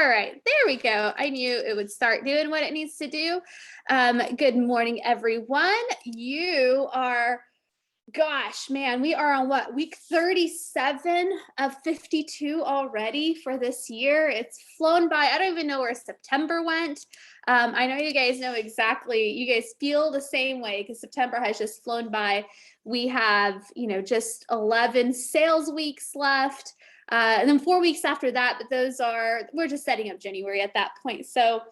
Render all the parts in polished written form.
All right, there we go. I knew it would start doing what it needs to do. Good morning, everyone. You are, gosh, man, we are on what, week 37 of 52 already for this year. It's flown by. I don't even know where September went. I know you guys know exactly, you guys feel the same way because September has just flown by. We have, just 11 sales weeks left. And then 4 weeks after that, but we're just setting up January at that point. So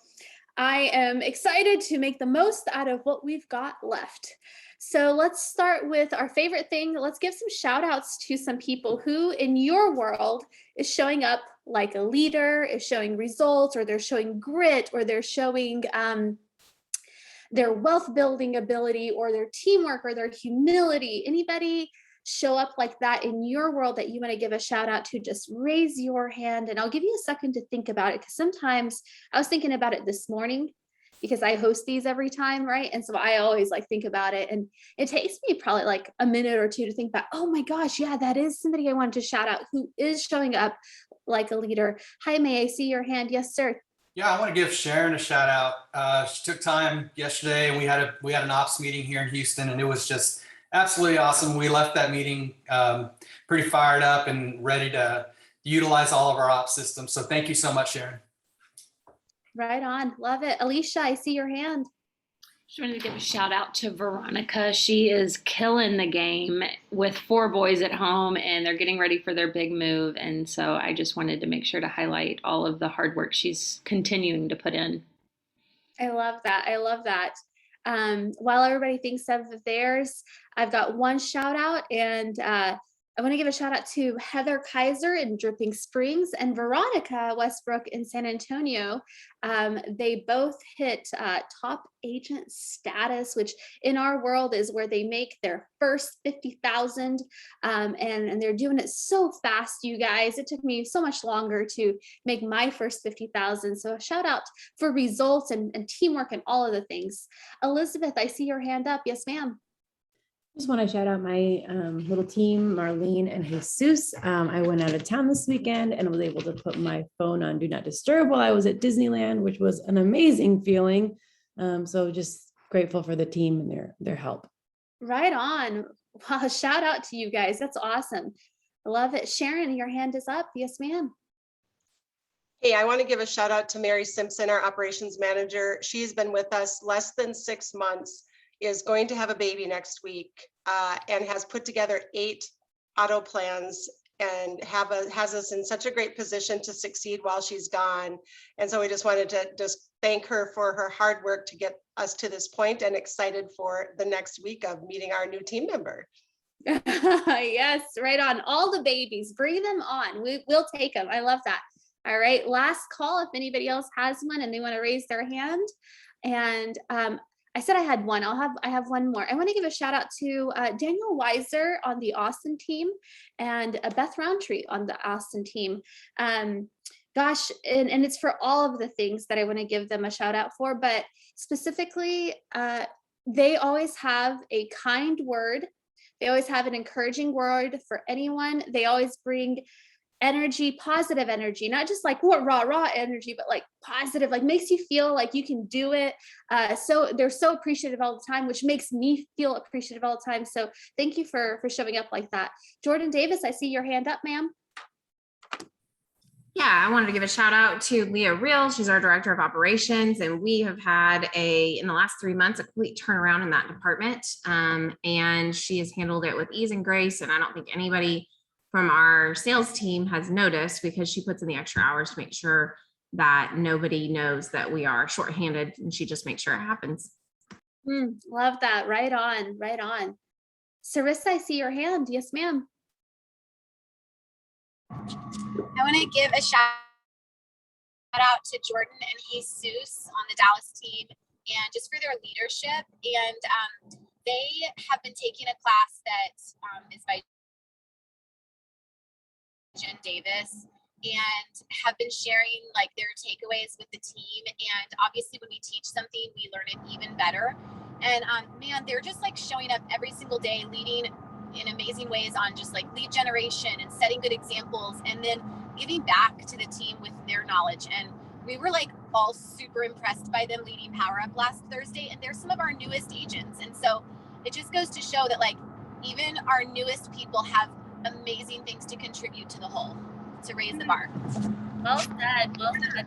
I am excited to make the most out of what we've got left. So let's start with our favorite thing. Let's give some shout outs to some people who in your world is showing up like a leader, is showing results, or they're showing grit, or they're showing their wealth building ability, or their teamwork, or their humility. Anybody show up like that in your world that you want to give a shout out to? Just raise your hand and I'll give you a second to think about it, because sometimes I was thinking about it this morning because I host these every time, right? And so I always think about it, and it takes me probably like a minute or two to think back, oh my gosh, yeah, that is somebody I wanted to shout out who is showing up like a leader. Hi, may I see your hand? Yes, sir. Yeah, I want to give Sharon a shout out. She took time yesterday, and we had an ops meeting here in Houston, and it was just absolutely awesome. We left that meeting pretty fired up and ready to utilize all of our ops systems. So thank you so much, Sharon. Right on. Love it. Alicia, I see your hand. Just wanted to give a shout out to Veronica. She is killing the game with 4 boys at home, and they're getting ready for their big move. And so I just wanted to make sure to highlight all of the hard work she's continuing to put in. I love that. I love that. While everybody thinks of theirs, I've got one shout out, and I want to give a shout out to Heather Kaiser in Dripping Springs and Veronica Westbrook in San Antonio. They both hit top agent status, which in our world is where they make their first 50,000. And they're doing it so fast, you guys. It took me so much longer to make my first 50,000. So a shout out for results and teamwork and all of the things. Elizabeth, I see your hand up. Yes, ma'am. Just want to shout out my little team, Marlene and Jesus. I went out of town this weekend and was able to put my phone on Do Not Disturb while I was at Disneyland, which was an amazing feeling. So just grateful for the team and their help. Right on. Well, shout out to you guys. That's awesome. I love it. Sharon, your hand is up. Yes, ma'am. Hey, I want to give a shout out to Mary Simpson, our operations manager. She's been with us less than 6 months, is going to have a baby next week, and has put together 8 auto plans and has us in such a great position to succeed while she's gone. And so we just wanted to just thank her for her hard work to get us to this point, and excited for the next week of meeting our new team member. Yes, right on. All the babies, bring them on. We'll take them. I love that. All right, last call if anybody else has one and they want to raise their hand. And I said I had one. I have one more. I want to give a shout out to Daniel Weiser on the Austin team and Beth Roundtree on the Austin team. Gosh, and it's for all of the things that I want to give them a shout out for, but specifically, they always have a kind word. They always have an encouraging word for anyone. They always bring energy, positive energy, not just like raw energy, but like positive, like makes you feel like you can do it. So they're so appreciative all the time, which makes me feel appreciative all the time. So thank you for showing up like that. Jordan Davis, I see your hand up, ma'am. Yeah, I wanted to give a shout out to Leah Real. She's our director of operations, and we have had in the last 3 months, a complete turnaround in that department. And she has handled it with ease and grace. And I don't think anybody from our sales team has noticed, because she puts in the extra hours to make sure that nobody knows that we are shorthanded, and she just makes sure it happens. Love that. Right on, right on. Sarissa, I see your hand. Yes, ma'am. I want to give a shout out to Jordan and Jesus on the Dallas team, and just for their leadership. And they have been taking a class that is by Jen Davis, and have been sharing like their takeaways with the team. And obviously when we teach something, we learn it even better. And man, they're just like showing up every single day, leading in amazing ways on just like lead generation and setting good examples, and then giving back to the team with their knowledge. And we were like all super impressed by them leading Power Up last Thursday. And they're some of our newest agents. And so it just goes to show that like even our newest people have amazing things to contribute to the whole, to raise the bar. Well said. Well said.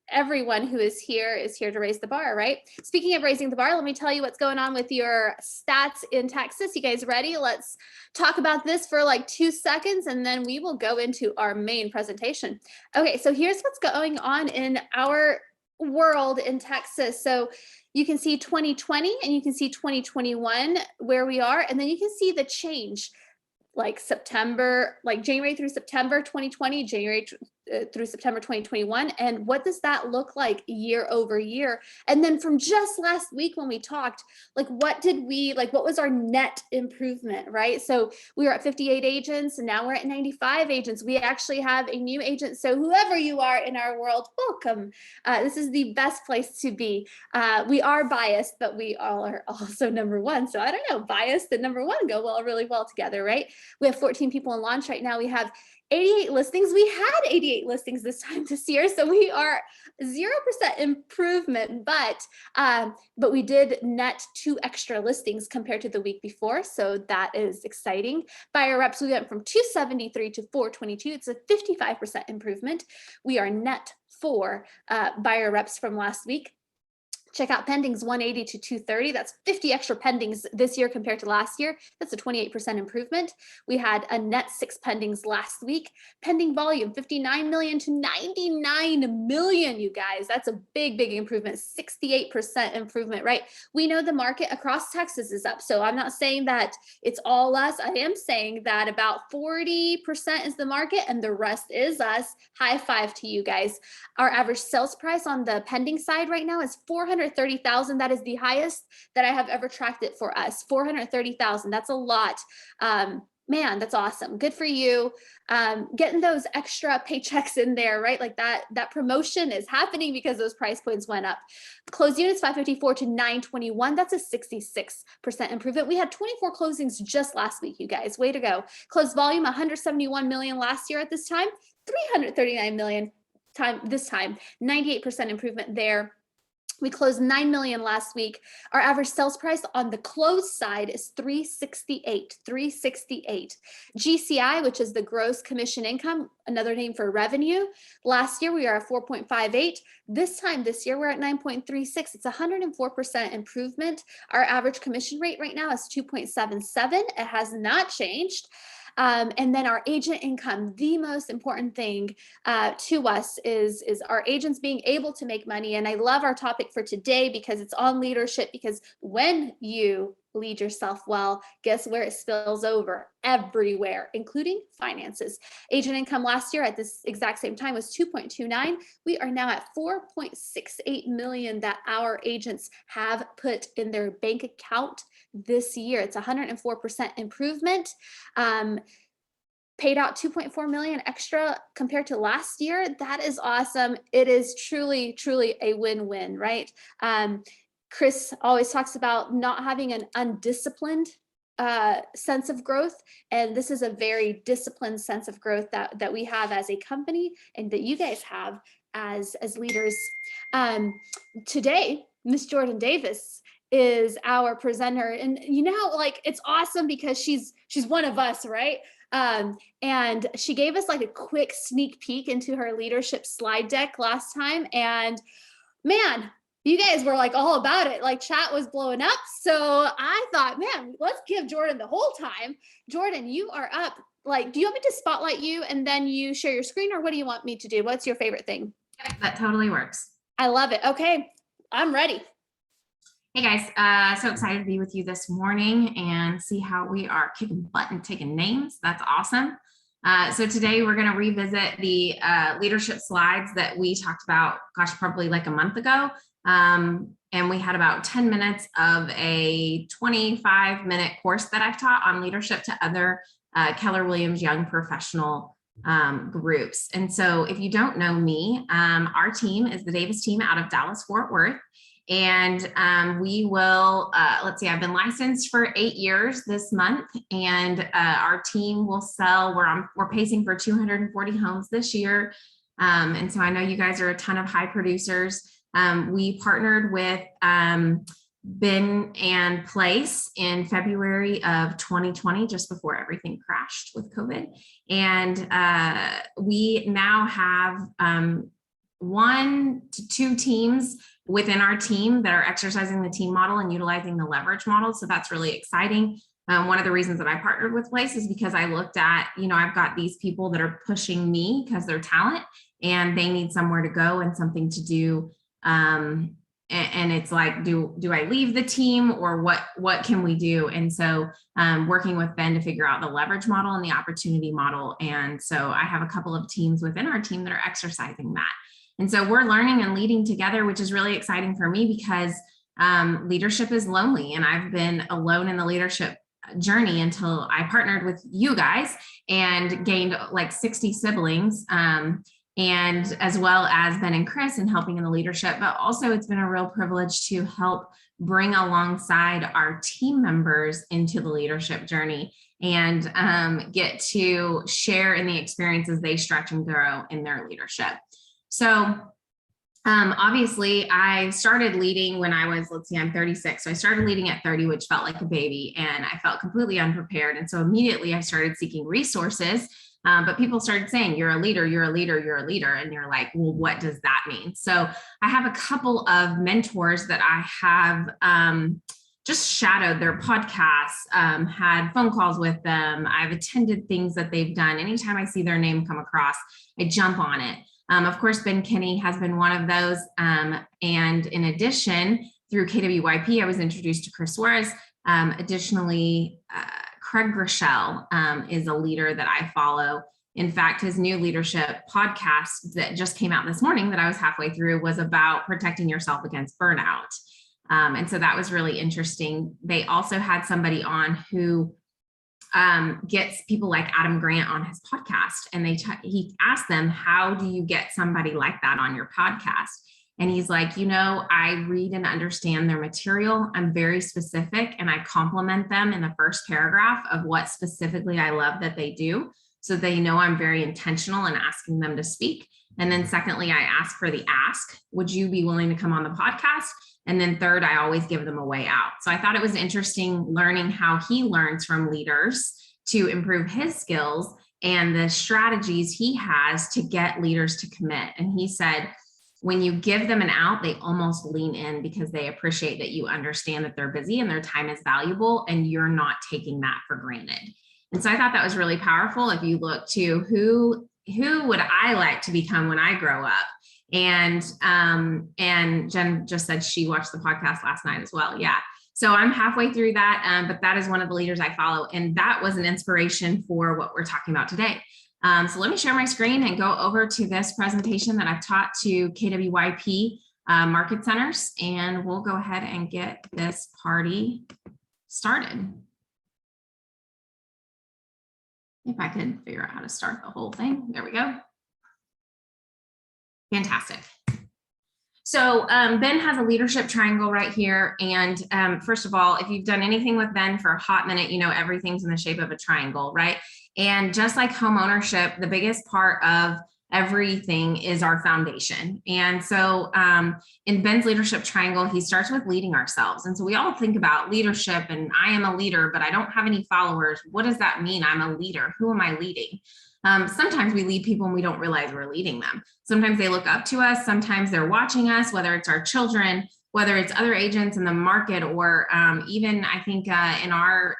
Everyone who is here to raise the bar, right? Speaking of raising the bar, let me tell you what's going on with your stats in Texas. You guys ready? Let's talk about this for like 2 seconds and then we will go into our main presentation. Okay, so here's what's going on in our world in Texas. So you can see 2020 and you can see 2021 where we are, and then you can see the change like September, like January through September 2020, January through September 2021. And what does that look like year over year? And then from just last week when we talked, like what was our net improvement, right? So we were at 58 agents and now we're at 95 agents. We actually have a new agent. So whoever you are in our world, welcome. This is the best place to be. We are biased, but we all are also number one. So I don't know, biased and number one go really well together, right? We have 14 people in launch right now. We have 88 listings. We had 88 listings this time this year. So we are 0% improvement, but we did net 2 extra listings compared to the week before. So that is exciting. Buyer reps, we went from 273 to 422. It's a 55% improvement. We are net 4 buyer reps from last week. Check out pendings 180 to 230. That's 50 extra pendings this year compared to last year. That's a 28% improvement. We had a net 6 pendings last week. Pending volume 59 million to 99 million, you guys. That's a big improvement, 68% improvement, right? We know the market across Texas is up. So I'm not saying that it's all us. I am saying that about 40% is the market and the rest is us. High five to you guys. Our average sales price on the pending side right now is $430,000. That is the highest that I have ever tracked it for us. $430,000. That's a lot. Man, that's awesome. Good for you. Getting those extra paychecks in there, right? Like that promotion is happening because those price points went up. Closed units 554 to 921. That's a 66% improvement. We had 24 closings just last week, you guys. Way to go. Closed volume 171 million last year at this time, 339 million this time, 98% improvement there. We closed 9 million last week. Our average sales price on the closed side is 368. GCI, which is the gross commission income, another name for revenue. Last year, we are at 4.58. This year, we're at 9.36. It's 104% improvement. Our average commission rate right now is 2.77. It has not changed. And then our agent income, the most important thing to us is our agents being able to make money. And I love our topic for today because it's on leadership, because when you lead yourself well, guess where it spills over? Everywhere, including finances. Agent income last year at this exact same time was 2.29. We are now at 4.68 million that our agents have put in their bank account this year. It's 104% improvement. Paid out 2.4 million extra compared to last year. That is awesome. It is truly a win-win, right? Chris always talks about not having an undisciplined sense of growth, and this is a very disciplined sense of growth that we have as a company and that you guys have as leaders. Today, Miss Jordan Davis is our presenter, and like it's awesome because she's one of us, right? And she gave us like a quick sneak peek into her leadership slide deck last time, and man, you guys were like all about it. Like chat was blowing up. So I thought, man, let's give Jordan the whole time. Jordan, you are up. Like, do you want me to spotlight you and then you share your screen, or what do you want me to do? What's your favorite thing? That totally works. I love it. Okay, I'm ready. Hey guys, so excited to be with you this morning and see how we are kicking butt and taking names. That's awesome. So today we're going to revisit the leadership slides that we talked about, probably like a month ago. And we had about 10 minutes of a 25-minute course that I've taught on leadership to other Keller Williams young professional groups. And so if you don't know me, our team is the Davis team out of Dallas, Fort Worth. And we will, let's see, I've been licensed for 8 years this month, and our team will sell, we're pacing for 240 homes this year. And so I know you guys are a ton of high producers. We partnered with Bin and Place in February of 2020, just before everything crashed with COVID. And we now have 1 to 2 teams within our team that are exercising the team model and utilizing the leverage model. So that's really exciting. One of the reasons that I partnered with Place is because I looked at, I've got these people that are pushing me because they're talent and they need somewhere to go and something to do. And it's like, do I leave the team, or what can we do? And so working with Ben to figure out the leverage model and the opportunity model. And so I have a couple of teams within our team that are exercising that. And so we're learning and leading together, which is really exciting for me because leadership is lonely. And I've been alone in the leadership journey until I partnered with you guys and gained like 60 siblings. And as well as Ben and Chris and helping in the leadership, but also it's been a real privilege to help bring alongside our team members into the leadership journey and get to share in the experiences they stretch and grow in their leadership. So obviously I started leading when I was, I'm 36. So I started leading at 30, which felt like a baby, and I felt completely unprepared. And so immediately I started seeking resources. But people started saying, you're a leader, you're a leader, you're a leader. And you're like, well, what does that mean? So I have a couple of mentors that I have just shadowed their podcasts, had phone calls with them. I've attended things that they've done. Anytime I see their name come across, I jump on it. Of course, Ben Kinney has been one of those. And in addition, through KWYP, I was introduced to Chris Suarez. Additionally, Craig Groeschel is a leader that I follow. In fact, his new leadership podcast that just came out this morning that I was halfway through was about protecting yourself against burnout. And so that was really interesting. They also had somebody on who gets people like Adam Grant on his podcast. And he asked them, how do you get somebody like that on your podcast? And he's like, I read and understand their material. I'm very specific and I compliment them in the first paragraph of what specifically I love that they do. So they know I'm very intentional in asking them to speak. And then secondly, I ask for the ask, would you be willing to come on the podcast? And then third, I always give them a way out. So I thought it was interesting learning how he learns from leaders to improve his skills and the strategies he has to get leaders to commit. And he said, when you give them an out, they almost lean in because they appreciate that you understand that they're busy and their time is valuable and you're not taking that for granted. And so I thought that was really powerful. If you look to who would I like to become when I grow up? And Jen just said she watched the podcast last night as well. Yeah. So I'm halfway through that, but that is one of the leaders I follow. And that was an inspiration for what we're talking about today. So let me share my screen and go over to this presentation that I've taught to KWYP market centers, and we'll go ahead and get this party started. If I could figure out how to start the whole thing. There we go. Fantastic. So Ben has a leadership triangle right here. And first of all, if you've done anything with Ben for a hot minute, everything's in the shape of a triangle, right? And just like home ownership, the biggest part of everything is our foundation. And so in Ben's leadership triangle, he starts with leading ourselves. And so we all think about leadership and I am a leader, but I don't have any followers. What does that mean? I'm a leader. Who am I leading? Sometimes we lead people and we don't realize we're leading them. Sometimes they look up to us. Sometimes they're watching us, whether it's our children, whether it's other agents in the market, or even I think in our,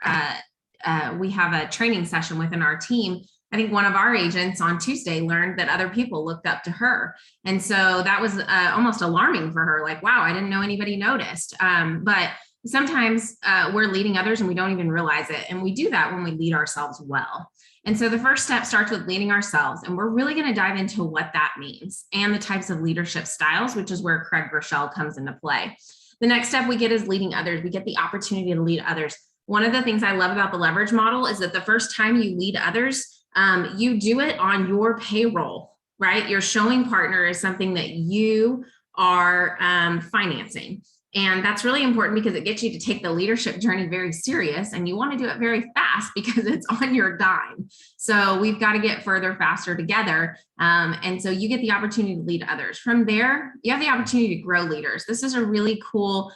we have a training session within our team. I think one of our agents on Tuesday learned that other people looked up to her. And so that was almost alarming for her. Like, wow, I didn't know anybody noticed. But sometimes we're leading others and we don't even realize it. And we do that when we lead ourselves well. And so the first step starts with leading ourselves. And we're really going to dive into what that means and the types of leadership styles, which is where Craig Groeschel comes into play. The next step we get is leading others. We get the opportunity to lead others. One of the things I love about the leverage model is that the first time you lead others, you do it on your payroll, right? Your showing partner is something that you are financing. And that's really important because it gets you to take the leadership journey very serious, and you want to do it very fast because it's on your dime. So we've got to get further, faster together. And so you get the opportunity to lead others. From there, you have the opportunity to grow leaders. This is a really cool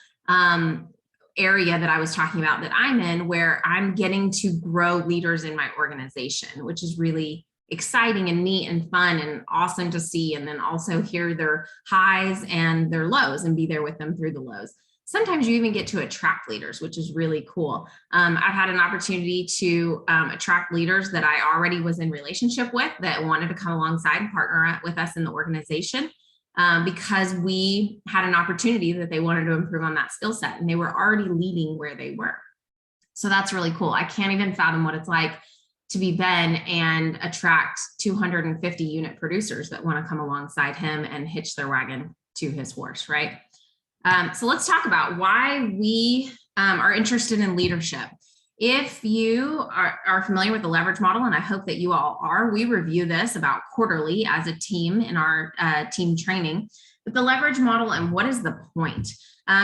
area that I was talking about that I'm in, where I'm getting to grow leaders in my organization, which is really exciting and neat and fun and awesome to see. And then also hear their highs and their lows and be there with them through the lows. Sometimes you even get to attract leaders, which is really cool. I've had an opportunity to attract leaders that I already was in relationship with that wanted to come alongside and partner with us in the organization because we had an opportunity that they wanted to improve on that skill set, and they were already leading where they were. So that's really cool. I can't even fathom what it's like to be Ben and attract 250 unit producers that want to come alongside him and hitch their wagon to his horse, right? So let's talk about why we are interested in leadership. If you are familiar with the leverage model, and I hope that you all are, we review this about quarterly as a team in our team training. But the leverage model, and what is the point?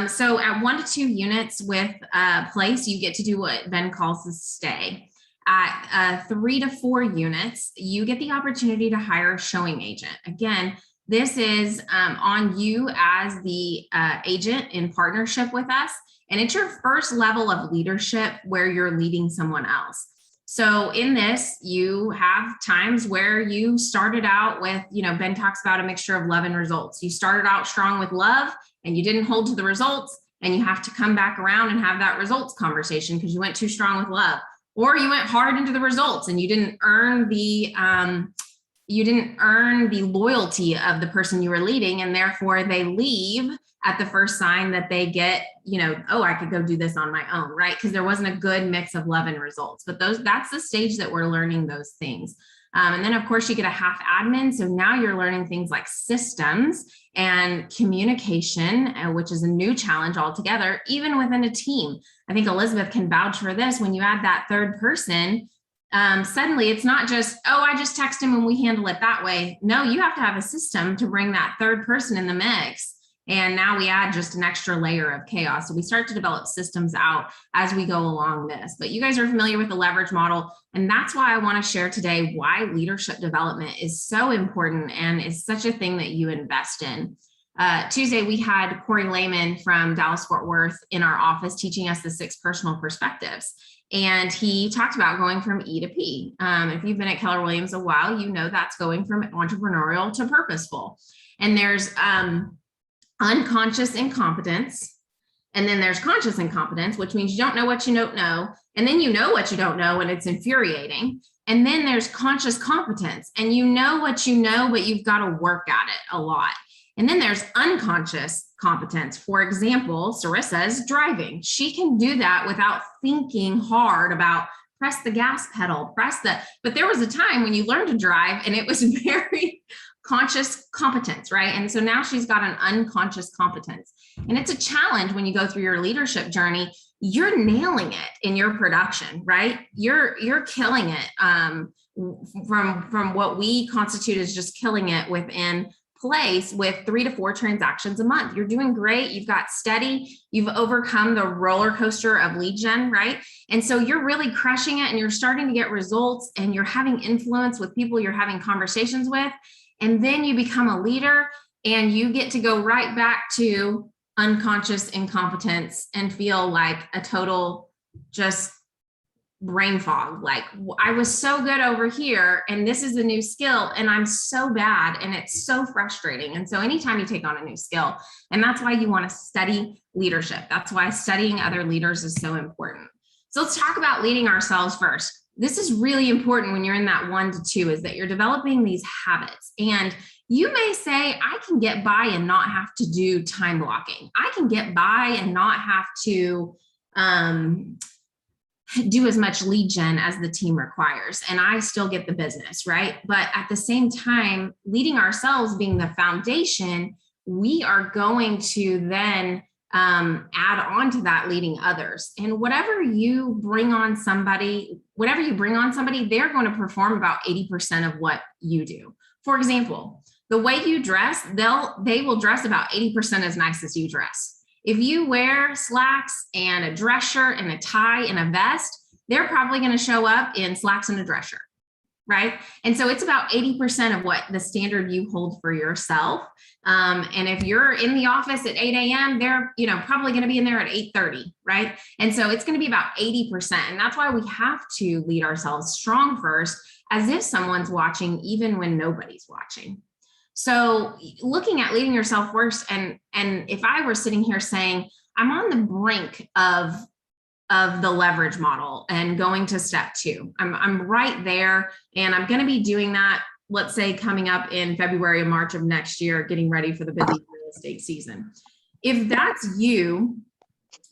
So at 1 to 2 units with a place, you get to do what Ben calls the stay. At 3 to 4 units, you get the opportunity to hire a showing agent. Again, this is on you as the agent in partnership with us. And it's your first level of leadership where you're leading someone else. So in this, you have times where you started out with, Ben talks about a mixture of love and results. You started out strong with love and you didn't hold to the results, and you have to come back around and have that results conversation because you went too strong with love. Or you went hard into the results and you didn't earn the loyalty of the person you were leading, and therefore they leave at the first sign that they get, oh, I could go do this on my own, right? Because there wasn't a good mix of love and results. But that's the stage that we're learning those things. And then of course you get a half admin. So now you're learning things like systems and communication, which is a new challenge altogether, even within a team. I think Elizabeth can vouch for this. When you add that third person, suddenly it's not just, oh, I just text him and we handle it that way. No, you have to have a system to bring that third person in the mix. And now we add just an extra layer of chaos. So we start to develop systems out as we go along this. But you guys are familiar with the leverage model. And that's why I want to share today why leadership development is so important and is such a thing that you invest in. Tuesday, we had Corey Lehman from Dallas-Fort Worth in our office teaching us the 6 personal perspectives. And he talked about going from E to P. If you've been at Keller Williams a while, you know that's going from entrepreneurial to purposeful. And there's unconscious incompetence. And then there's conscious incompetence, which means you don't know what you don't know. And then you know what you don't know, and it's infuriating. And then there's conscious competence, and you know what you know, but you've got to work at it a lot. And then there's unconscious competence. For example, Sarissa's driving. She can do that without thinking hard about press the gas pedal, but there was a time when you learned to drive and it was very conscious competence, right? And so now she's got an unconscious competence. And it's a challenge when you go through your leadership journey. You're nailing it in your production, right? You're killing it from what we constitute as just killing it within place with 3 to 4 transactions a month. You're doing great. You've got steady. You've overcome the roller coaster of lead gen, right? And so you're really crushing it, and you're starting to get results, and you're having influence with people you're having conversations with. And then you become a leader, and you get to go right back to unconscious incompetence and feel like a total just brain fog. Like, I was so good over here and this is a new skill and I'm so bad, and it's so frustrating. And so anytime you take on a new skill, and that's why you want to study leadership. That's why studying other leaders is so important. So let's talk about leading ourselves first. This is really important when you're in that 1 to 2, is that you're developing these habits. And you may say, I can get by and not have to do time blocking. I can get by and not have to do as much lead gen as the team requires, and I still get the business, right? But at the same time, leading ourselves being the foundation, we are going to then add on to that leading others. And whatever you bring on somebody, they're going to perform about 80% of what you do. For example, the way you dress, they will dress about 80% as nice as you dress. If you wear slacks and a dress shirt and a tie and a vest, they're probably going to show up in slacks and a dress shirt, right? And so it's about 80% of what the standard you hold for yourself. And if you're in the office at 8 a.m., they're, probably going to be in there at 8:30, right? And so it's going to be about 80%. And that's why we have to lead ourselves strong first, as if someone's watching, even when nobody's watching. So looking at leading yourself first, and if I were sitting here saying, I'm on the brink of the leverage model and going to step 2, I'm right there, and I'm going to be doing that, let's say, coming up in February and March of next year, getting ready for the busy real estate season. If that's you,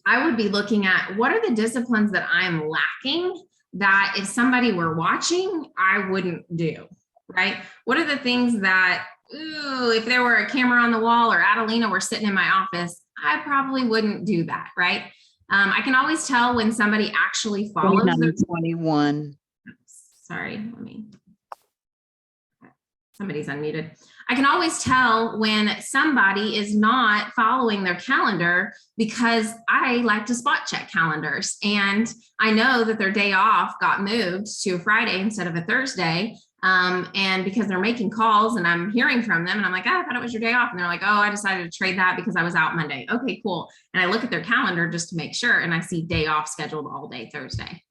I would be looking at what are the disciplines that I'm lacking that if somebody were watching, I wouldn't do, right? What are the things that, if there were a camera on the wall or Adelina were sitting in my office, I probably wouldn't do that, right? I can always tell when somebody actually follows. 21. Sorry, somebody's unmuted. I can always tell when somebody is not following their calendar, because I like to spot check calendars, and I know that their day off got moved to a Friday instead of a Thursday. And because they're making calls and I'm hearing from them, and I'm like, I thought it was your day off. And they're like, I decided to trade that because I was out Monday. Okay, cool. And I look at their calendar just to make sure, and I see day off scheduled all day Thursday.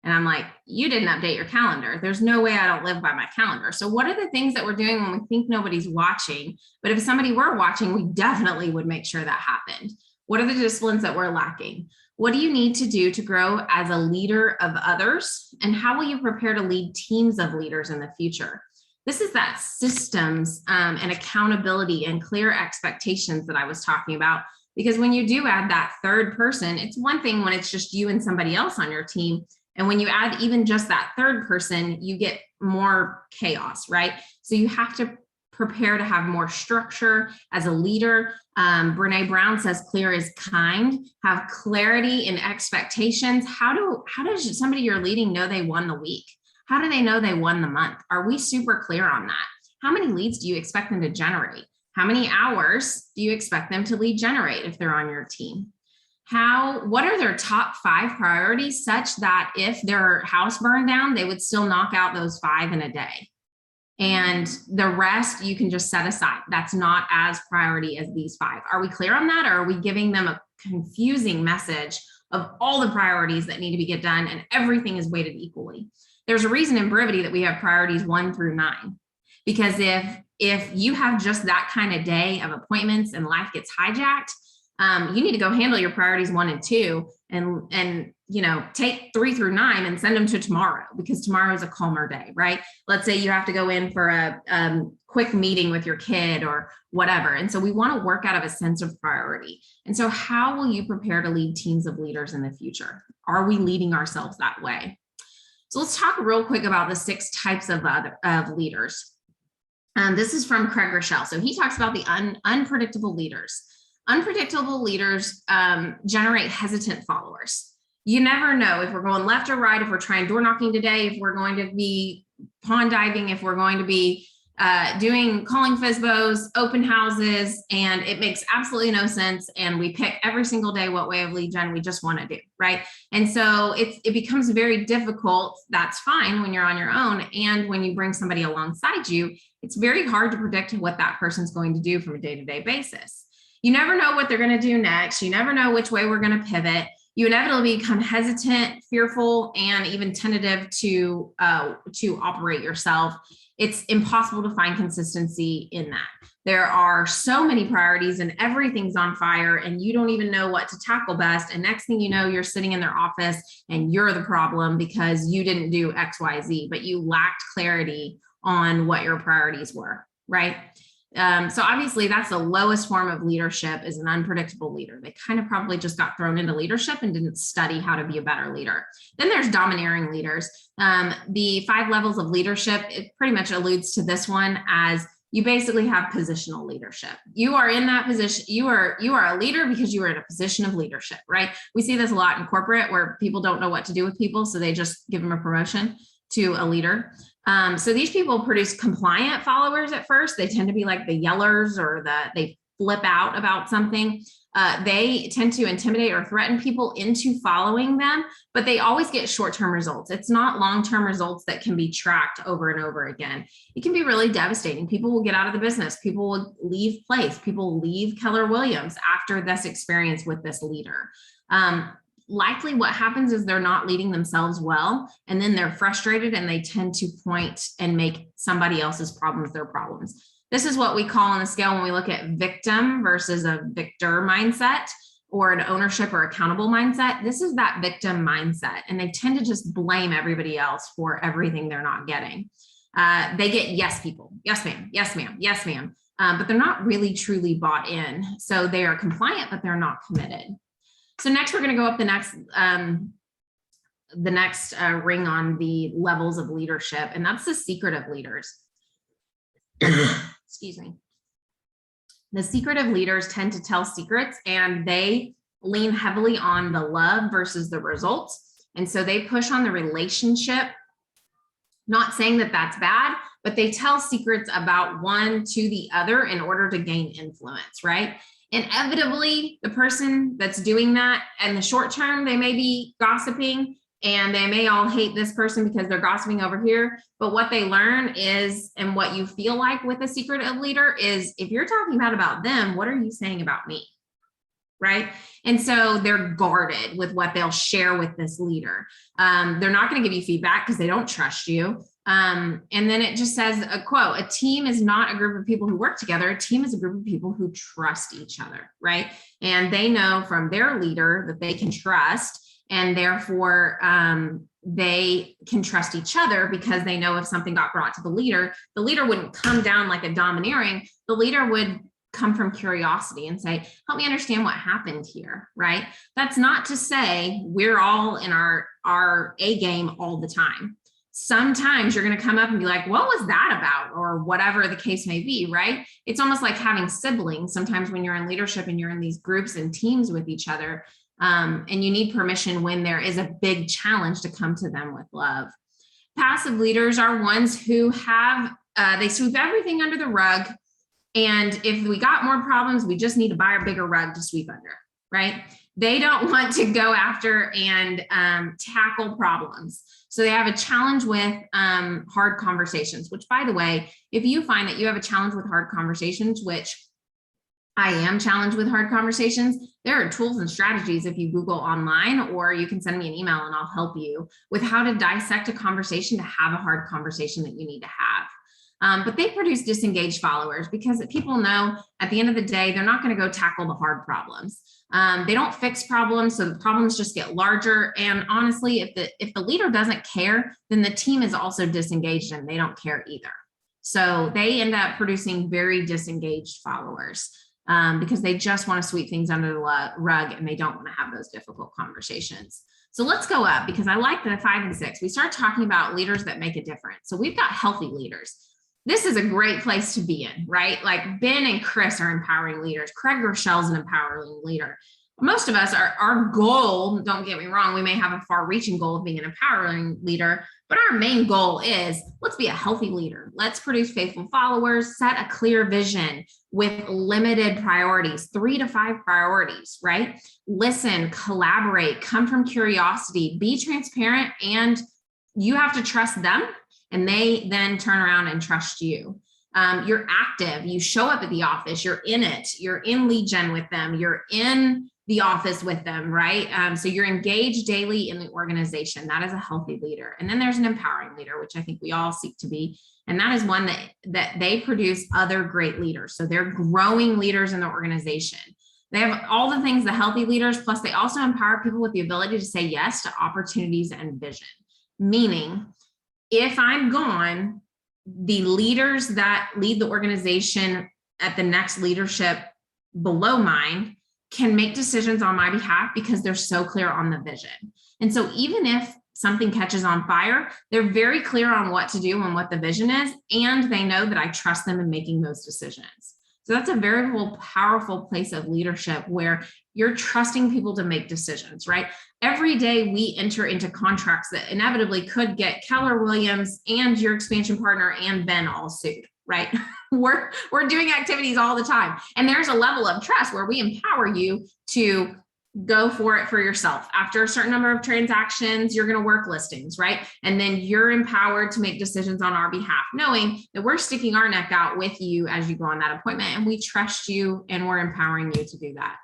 And I'm like, you didn't update your calendar. There's no way I don't live by my calendar. So what are the things that we're doing when we think nobody's watching? But if somebody were watching, we definitely would make sure that happened. What are the disciplines that we're lacking? What do you need to do to grow as a leader of others? And how will you prepare to lead teams of leaders in the future? This is that systems and accountability and clear expectations that I was talking about. Because when you do add that third person, it's one thing when it's just you and somebody else on your team. And when you add even just that third person, you get more chaos, right? So you have to prepare to have more structure as a leader. Brene Brown says clear is kind. Have clarity in expectations. How does somebody you're leading know they won the week? How do they know they won the month? Are we super clear on that? How many leads do you expect them to generate? How many hours do you expect them to lead generate if they're on your team? What are their top 5 priorities, such that if their house burned down, they would still knock out those 5 in a day? And the rest you can just set aside. That's not as priority as these 5. Are we clear on that? Or are we giving them a confusing message of all the priorities that need to get done and everything is weighted equally? There's a reason in Brevity that we have priorities 1 through 9, because if you have just that kind of day of appointments and life gets hijacked, you need to go handle your priorities 1 and 2 and take 3 through 9 and send them to tomorrow, because tomorrow is a calmer day, right? Let's say you have to go in for a quick meeting with your kid or whatever. And so we want to work out of a sense of priority. And so how will you prepare to lead teams of leaders in the future? Are we leading ourselves that way? So let's talk real quick about the 6 types of leaders. This is from Craig Rochelle. So he talks about the unpredictable leaders. Unpredictable leaders generate hesitant followers. You never know if we're going left or right, if we're trying door knocking today, if we're going to be pond diving, if we're going to be calling FSBOs, open houses, and it makes absolutely no sense. And we pick every single day what way of lead gen we just want to do, right? And so it becomes very difficult. That's fine when you're on your own. And when you bring somebody alongside you, it's very hard to predict what that person's going to do from a day-to-day basis. You never know what they're going to do next. You never know which way we're going to pivot. You inevitably become hesitant, fearful, and even tentative to operate yourself. It's impossible to find consistency in that. There are so many priorities and everything's on fire and you don't even know what to tackle best. And next thing you know, you're sitting in their office and you're the problem because you didn't do X, Y, Z, but you lacked clarity on what your priorities were, right? So obviously that's the lowest form of leadership, is an unpredictable leader. They kind of probably just got thrown into leadership and didn't study how to be a better leader. Then there's domineering leaders. The 5 levels of leadership, it pretty much alludes to this one, as you basically have positional leadership. You are in that position. You are a leader because you are in a position of leadership, right? We see this a lot in corporate where people don't know what to do with people, so they just give them a promotion to a leader. So these people produce compliant followers at first. They tend to be like the yellers, or they flip out about something, they tend to intimidate or threaten people into following them, but they always get short-term results. It's not long-term results that can be tracked over and over again. It can be really devastating. People will get out of the business. People will leave place. People will leave Keller Williams after this experience with this leader. Likely what happens is they're not leading themselves well, and then they're frustrated and they tend to point and make somebody else's problems their problems. This is what we call on the scale when we look at victim versus a victor mindset, or an ownership or accountable mindset. This is that victim mindset, and they tend to just blame everybody else for everything they're not getting. They get yes people, yes ma'am, yes ma'am, yes ma'am, but they're not really truly bought in. So they are compliant, but they're not committed. So next, we're going to go up the next ring on the levels of leadership, and that's the secret of leaders. Excuse me. The secretive leaders tend to tell secrets, and they lean heavily on the love versus the results. And so they push on the relationship, not saying that that's bad, but they tell secrets about one to the other in order to gain influence, right? Inevitably, the person that's doing that in the short term, they may be gossiping and they may all hate this person because they're gossiping over here. But what they learn is, and what you feel like with a secretive leader is, if you're talking about them, what are you saying about me? Right? And so they're guarded with what they'll share with this leader. They're not going to give you feedback because they don't trust you. And then it just says a quote: a team is not a group of people who work together. A team is a group of people who trust each other, right? And they know from their leader that they can trust, and therefore they can trust each other because they know if something got brought to the leader wouldn't come down like a domineering. The leader would come from curiosity and say, help me understand what happened here, right? That's not to say we're all in our A game all the time. Sometimes you're going to come up and be like, what was that about? Or whatever the case may be, right? It's almost like having siblings. Sometimes when you're in leadership and you're in these groups and teams with each other, and you need permission when there is a big challenge to come to them with love. Passive leaders are ones who have, they sweep everything under the rug. And if we got more problems, we just need to buy a bigger rug to sweep under, right? They don't want to go after and tackle problems. So they have a challenge with hard conversations, which, by the way, if you find that you have a challenge with hard conversations, which I am challenged with hard conversations, there are tools and strategies if you Google online, or you can send me an email and I'll help you with how to dissect a conversation to have a hard conversation that you need to have. But they produce disengaged followers because people know at the end of the day, they're not going to go tackle the hard problems. They don't fix problems, so the problems just get larger. And honestly, if the leader doesn't care, then the team is also disengaged and they don't care either. So they end up producing very disengaged followers because they just want to sweep things under the rug and they don't want to have those difficult conversations. So let's go up, because I like the 5 and 6. We start talking about leaders that make a difference. So we've got healthy leaders. This is a great place to be in, right? Like Ben and Chris are empowering leaders. Craig Rochelle's an empowering leader. Most of us, our goal, don't get me wrong, we may have a far-reaching goal of being an empowering leader, but our main goal is, let's be a healthy leader. Let's produce faithful followers, set a clear vision with limited priorities, 3 to 5 priorities, right? Listen, collaborate, come from curiosity, be transparent, and you have to trust them. And they then turn around and trust you. You're active. You show up at the office. You're in it. You're in lead gen with them. You're in the office with them, right? So you're engaged daily in the organization. That is a healthy leader. And then there's an empowering leader, which I think we all seek to be. And that is one that they produce other great leaders. So they're growing leaders in the organization. They have all the things the healthy leaders, plus they also empower people with the ability to say yes to opportunities and vision. Meaning, if I'm gone, the leaders that lead the organization at the next leadership below mine can make decisions on my behalf because they're so clear on the vision. And so even if something catches on fire, they're very clear on what to do and what the vision is, and they know that I trust them in making those decisions. So that's a very powerful place of leadership where you're trusting people to make decisions, right? Every day we enter into contracts that inevitably could get Keller Williams and your expansion partner and Ben all sued, right? We're doing activities all the time. And there's a level of trust where we empower you to go for it for yourself. After a certain number of transactions, you're going to work listings, right? And then you're empowered to make decisions on our behalf, knowing that we're sticking our neck out with you as you go on that appointment, and we trust you and we're empowering you to do that.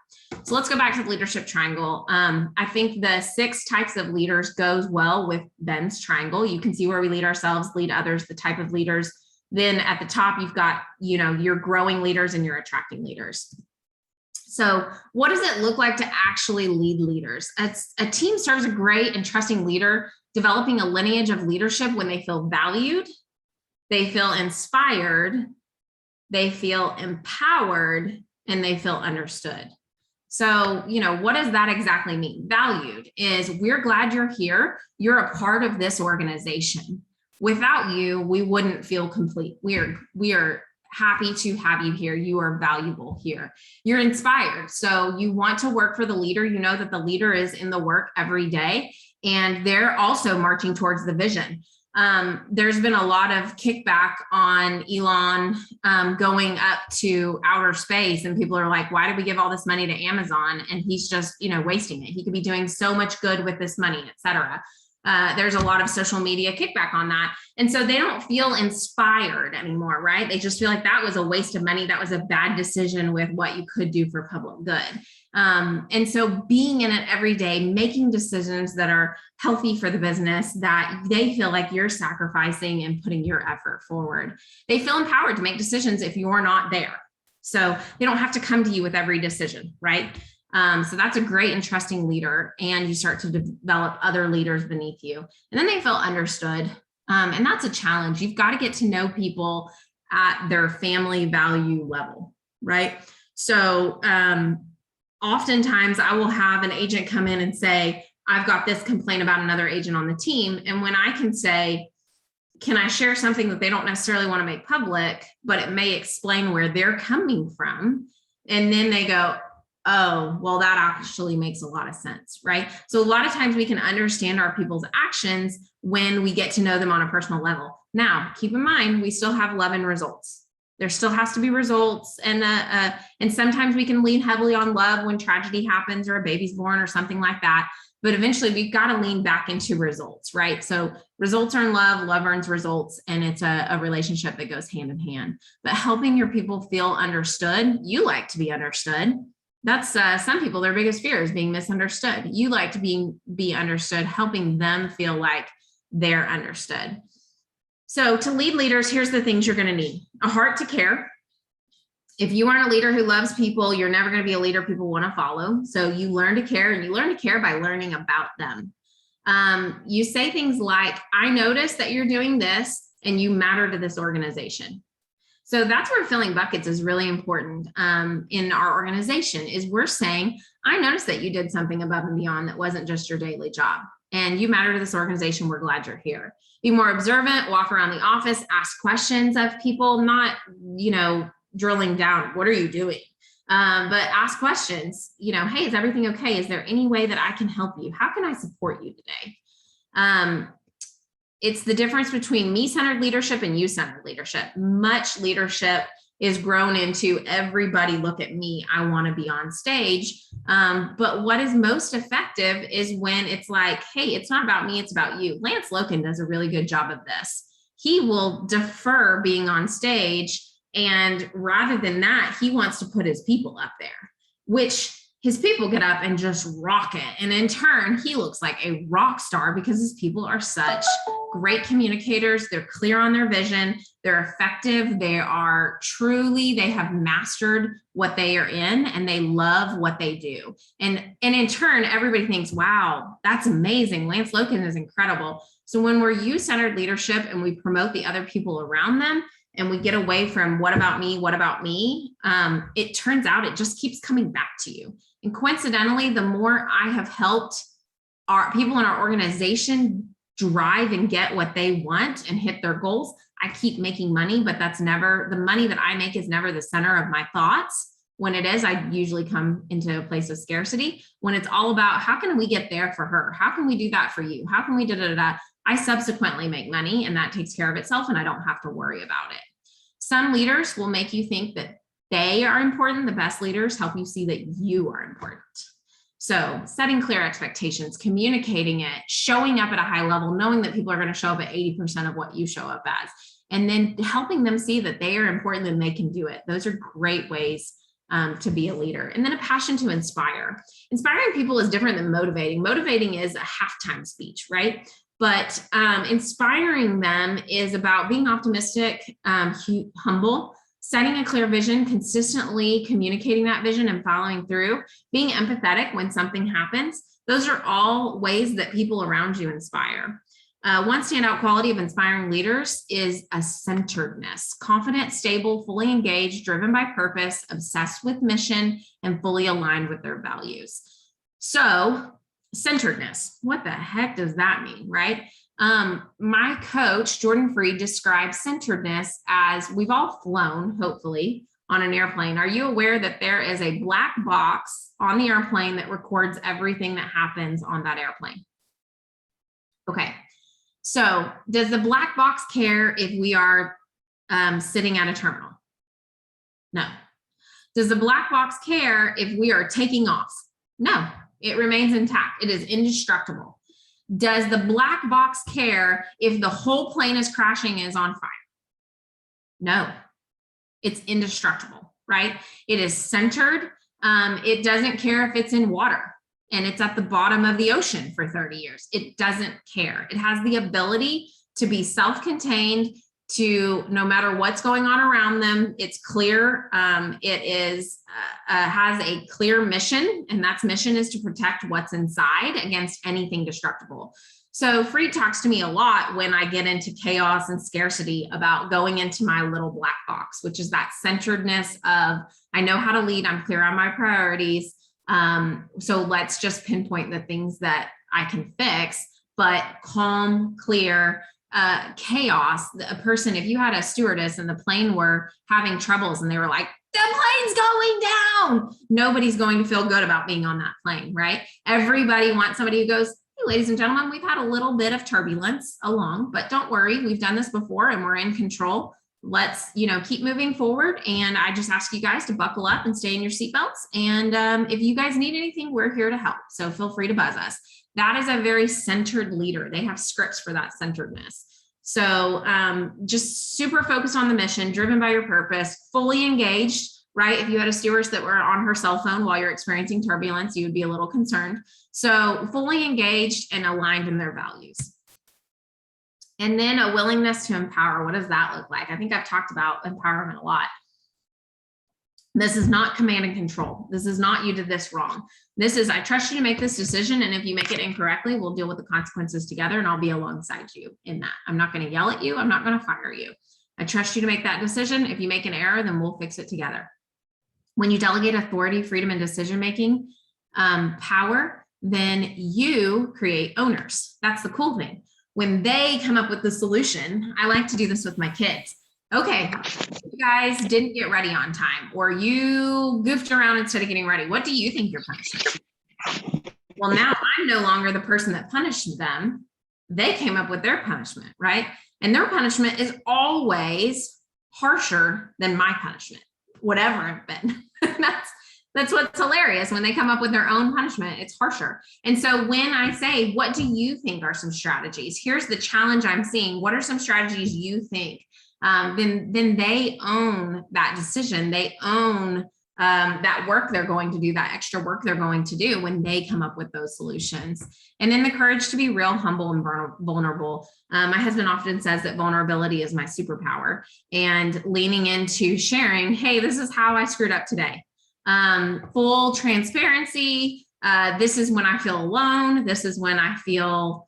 So let's go back to the leadership triangle. I think the 6 types of leaders goes well with Ben's triangle. You can see where we lead ourselves, lead others, the type of leaders. Then at the top, you've got, your growing leaders and you're attracting leaders. So what does it look like to actually lead leaders? A team serves a great and trusting leader, developing a lineage of leadership when they feel valued, they feel inspired, they feel empowered, and they feel understood. So, what does that exactly mean? Valued is, we're glad you're here. You're a part of this organization. Without you, we wouldn't feel complete. We are happy to have you here. You are valuable here. You're inspired. So you want to work for the leader. You know that the leader is in the work every day, and they're also marching towards the vision. There's been a lot of kickback on Elon going up to outer space, and people are like, why did we give all this money to Amazon? And he's just, wasting it. He could be doing so much good with this money, et cetera. There's a lot of social media kickback on that. And so they don't feel inspired anymore, right? They just feel like that was a waste of money. That was a bad decision with what you could do for public good. And so being in it every day, making decisions that are healthy for the business, that they feel like you're sacrificing and putting your effort forward. They feel empowered to make decisions if you're not there. So they don't have to come to you with every decision, right? So that's a great and trusting leader, and you start to develop other leaders beneath you. And then they feel understood. And that's a challenge. You've got to get to know people at their family value level, right? So oftentimes I will have an agent come in and say, I've got this complaint about another agent on the team. And when I can say, can I share something that they don't necessarily want to make public, but it may explain where they're coming from? And then they go, oh, well, that actually makes a lot of sense, right? So a lot of times we can understand our people's actions when we get to know them on a personal level. Now, keep in mind, we still have love and results. There still has to be results. And sometimes we can lean heavily on love when tragedy happens or a baby's born or something like that. But eventually we've got to lean back into results, right? So results earn love, love earns results, and it's a relationship that goes hand in hand. But helping your people feel understood, you like to be understood. That's some people, their biggest fear is being misunderstood. You like to be understood, helping them feel like they're understood. So to lead leaders, here's the things you're going to need. A heart to care. If you aren't a leader who loves people, you're never going to be a leader people want to follow. So you learn to care, and you learn to care by learning about them. You say things like, I noticed that you're doing this and you matter to this organization. So that's where filling buckets is really important in our organization, is we're saying, I noticed that you did something above and beyond that wasn't just your daily job, and you matter to this organization. We're glad you're here. Be more observant, walk around the office, ask questions of people, not, drilling down, what are you doing? But ask questions, hey, is everything okay? Is there any way that I can help you? How can I support you today? It's the difference between me-centered leadership and you-centered leadership. Much leadership is grown into everybody look at me, I want to be on stage. But what is most effective is when it's like, hey, it's not about me, it's about you. Lance Loken does a really good job of this. He will defer being on stage, and rather than that, he wants to put his people up there, which his people get up and just rock it. And in turn, he looks like a rock star because his people are such great communicators. They're clear on their vision. They're effective. They have mastered what they are in, and they love what they do. And in turn, everybody thinks, wow, that's amazing. Lance Loken is incredible. So when we're you-centered leadership and we promote the other people around them, and we get away from what about me, it turns out it just keeps coming back to you. And coincidentally, the more I have helped our people in our organization drive and get what they want and hit their goals, I keep making money, but that's never, the money that I make is never the center of my thoughts. When it is, I usually come into a place of scarcity. When it's all about, how can we get there for her? How can we do that for you? How can we I subsequently make money, and that takes care of itself, and I don't have to worry about it. Some leaders will make you think that they are important. The best leaders help you see that you are important. So setting clear expectations, communicating it, showing up at a high level, knowing that people are going to show up at 80% of what you show up as, and then helping them see that they are important and they can do it. Those are great ways to be a leader. And then a passion to inspire. Inspiring people is different than motivating. Motivating is a halftime speech, right? But inspiring them is about being optimistic, humble, setting a clear vision, consistently communicating that vision and following through, being empathetic when something happens. Those are all ways that people around you inspire. One standout quality of inspiring leaders is a centeredness, confident, stable, fully engaged, driven by purpose, obsessed with mission, and fully aligned with their values. So centeredness, what the heck does that mean, right? My coach, Jordan Freed, describes centeredness as, we've all flown, hopefully, on an airplane. Are you aware that there is a black box on the airplane that records everything that happens on that airplane? Okay. So does the black box care if we are sitting at a terminal? No. Does the black box care if we are taking off? No, it remains intact. It is indestructible. Does the black box care if the whole plane is crashing and is on fire? No, it's indestructible, right? It is centered. It doesn't care if it's in water and it's at the bottom of the ocean for 30 years. It doesn't care. It has the ability to be self-contained, to no matter what's going on around them, it's clear. It is has a clear mission, and that mission is to protect what's inside against anything destructible. So Freed talks to me a lot when I get into chaos and scarcity about going into my little black box, which is that centeredness of, I know how to lead, I'm clear on my priorities. So let's just pinpoint the things that I can fix, but calm, clear, chaos. A person, if you had a stewardess and the plane were having troubles and they were like, the plane's going down, nobody's going to feel good about being on that plane, right? Everybody wants somebody who goes, hey, ladies and gentlemen, we've had a little bit of turbulence along, but don't worry, we've done this before and we're in control. Let's, keep moving forward. And I just ask you guys to buckle up and stay in your seatbelts. And if you guys need anything, we're here to help. So feel free to buzz us. That is a very centered leader. They have scripts for that centeredness. So just super focused on the mission, driven by your purpose, fully engaged, right? If you had a stewardess that were on her cell phone while you're experiencing turbulence, you would be a little concerned. So fully engaged and aligned in their values. And then a willingness to empower. What does that look like? I think I've talked about empowerment a lot. This is not command and control. This is not, you did this wrong. This is, I trust you to make this decision. And if you make it incorrectly, we'll deal with the consequences together and I'll be alongside you in that. I'm not going to yell at you. I'm not going to fire you. I trust you to make that decision. If you make an error, then we'll fix it together. When you delegate authority, freedom, and decision-making power, then you create owners. That's the cool thing. When they come up with the solution, I like to do this with my kids. Okay, you guys didn't get ready on time, or you goofed around instead of getting ready. What do you think your punishment is? Well, now I'm no longer the person that punished them. They came up with their punishment, right? And their punishment is always harsher than my punishment, whatever it's been. That's what's hilarious. When they come up with their own punishment, it's harsher. And so when I say, what do you think are some strategies? Here's the challenge I'm seeing. What are some strategies you think? Then they own that decision. They own that work they're going to do, that extra work they're going to do when they come up with those solutions. And then the courage to be real, humble, and vulnerable. My husband often says that vulnerability is my superpower, and leaning into sharing, hey, this is how I screwed up today. Full transparency. This is when I feel alone. This is when I feel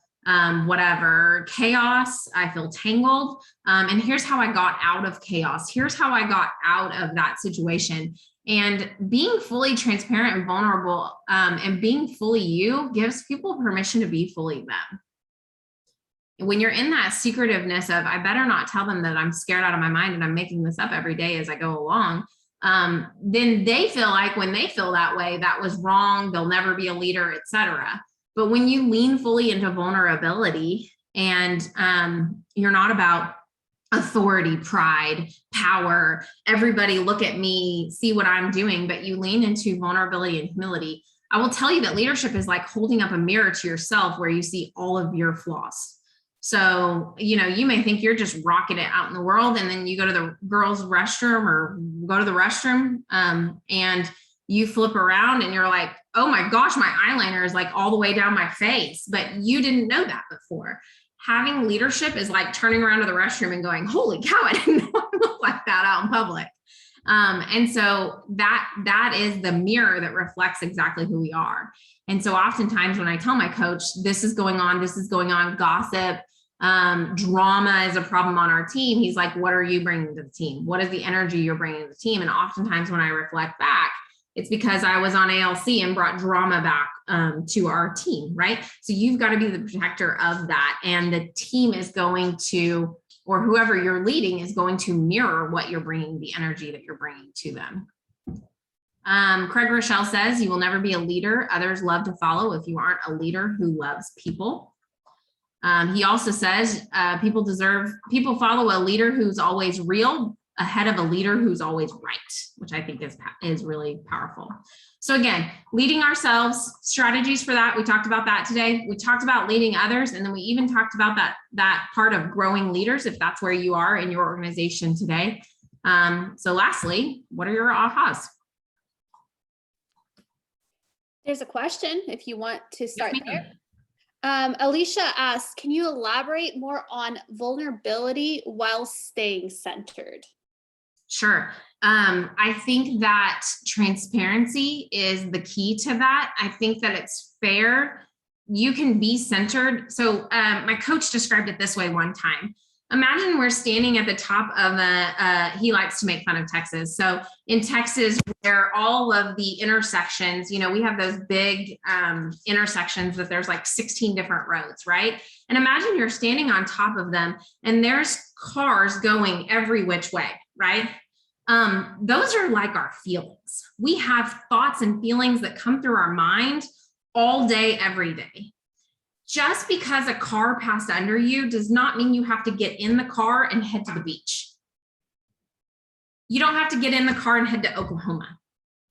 whatever chaos, I feel tangled. And here's how I got out of chaos. Here's how I got out of that situation. And being fully transparent and vulnerable and being fully you gives people permission to be fully them. When you're in that secretiveness of, I better not tell them that I'm scared out of my mind and I'm making this up every day as I go along, then they feel like when they feel that way, that was wrong, they'll never be a leader, etc. But when you lean fully into vulnerability and you're not about authority, pride, power, everybody look at me, see what I'm doing, but you lean into vulnerability and humility. I will tell you that leadership is like holding up a mirror to yourself where you see all of your flaws. So, you know, you may think you're just rocking it out in the world, and then you go to the girls' restroom or go to the restroom, and you flip around and you're like, oh my gosh, my eyeliner is like all the way down my face, but you didn't know that before. Having leadership is like turning around to the restroom and going, holy cow, I didn't know I looked like that out in public. And so that is the mirror that reflects exactly who we are. And so oftentimes when I tell my coach, this is going on, gossip, drama is a problem on our team, he's like, what are you bringing to the team? What is the energy you're bringing to the team? And oftentimes when I reflect back, it's because I was on ALC and brought drama back to our team, right? So you've got to be the protector of that. And the team is going to, or whoever you're leading is going to mirror what you're bringing, the energy that you're bringing to them. Craig Rochelle says, you will never be a leader others love to follow if you aren't a leader who loves people. He also says, people follow a leader who's always real ahead of a leader who's always right, which I think is really powerful. So again, leading ourselves, strategies for that. We talked about that today. We talked about leading others. And then we even talked about that part of growing leaders, if that's where you are in your organization today. So lastly, what are your ahas? There's a question if you want to start there. Alicia asks, can you elaborate more on vulnerability while staying centered? Sure. I think that transparency is the key to that. I think that it's fair. You can be centered. So my coach described it this way one time. Imagine we're standing at the top of he likes to make fun of Texas. So in Texas, where all of the intersections, you know, we have those big intersections that there's like 16 different roads, right? And imagine you're standing on top of them and there's cars going every which way, right? Those are like our feelings. We have thoughts and feelings that come through our mind all day, every day. Just because a car passed under you does not mean you have to get in the car and head to the beach. You don't have to get in the car and head to Oklahoma,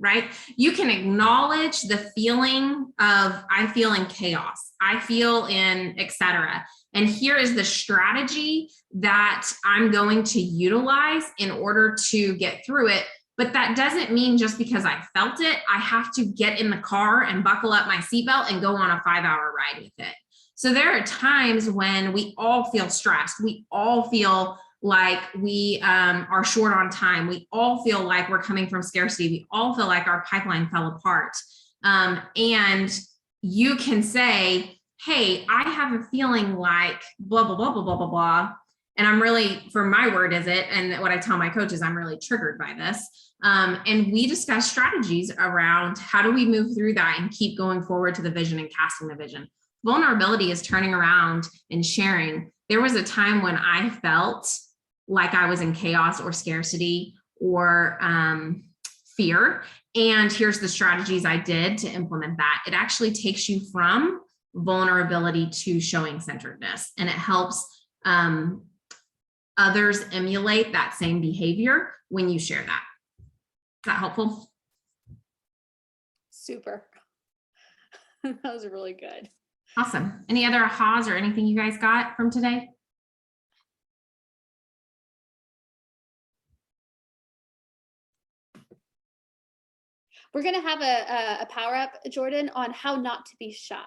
right? You can acknowledge the feeling of, I feel in chaos, I feel in etc. And here is the strategy that I'm going to utilize in order to get through it. But that doesn't mean just because I felt it, I have to get in the car and buckle up my seatbelt and go on a 5-hour ride with it. So there are times when we all feel stressed. We all feel like we are short on time. We all feel like we're coming from scarcity. We all feel like our pipeline fell apart. And you can say, hey, I have a feeling like blah, blah, blah, blah, blah, blah, blah. And I'm really, for my word is it, and what I tell my coaches, I'm really triggered by this. And we discuss strategies around how do we move through that and keep going forward to the vision and casting the vision. Vulnerability is turning around and sharing. There was a time when I felt like I was in chaos or scarcity or fear. And here's the strategies I did to implement that. It actually takes you from vulnerability to showing centeredness, and it helps others emulate that same behavior when you share that. Is that helpful? Super. That was really good. Awesome. Any other ahas or anything you guys got from today? We're going to have a power up, Jordan, on how not to be shy.